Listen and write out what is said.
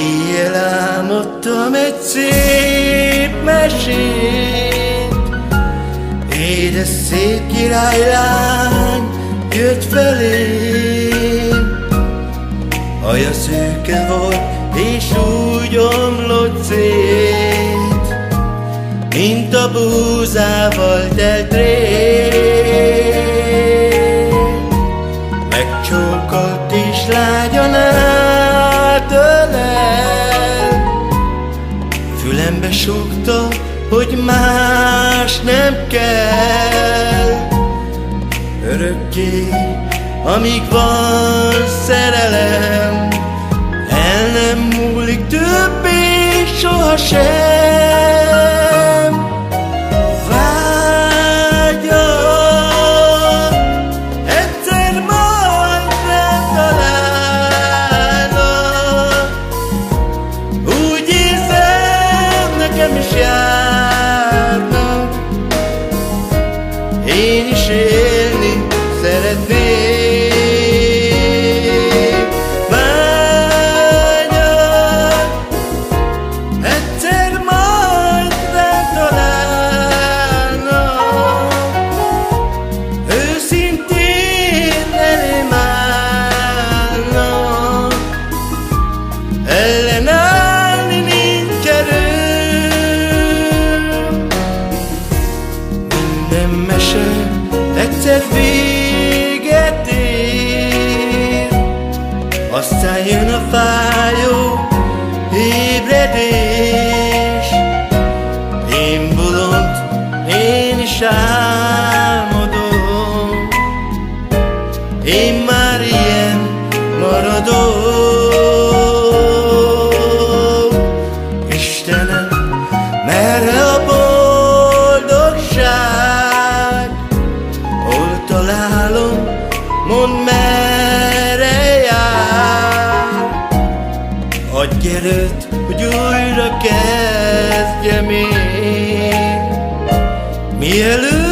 Éjjel álmodtam egy szép mesét, édes szép királylány jött felém. Haja szőke volt, és úgy omlott szét, mint a búzával telt rét. Megcsókolt és lágyan átölel, fülembe súgta, hogy más nem kell. Örökké, amíg van szerelem, el nem múlik többé sohasem. Vágyom, egyszer majd találok, úgy érzem, nekem is járnak. Én is élni szeretnék. Ellenállni nincs erőm, minden mese egyszer véget ér, aztán jön a fájó ébredés. Én bolond, én is álmodom, én már ilyen maradok. Merre a boldogság? Hol találom? Mondd, merre jár? Adj erőt, hogy újra kezdjem én, mielőtt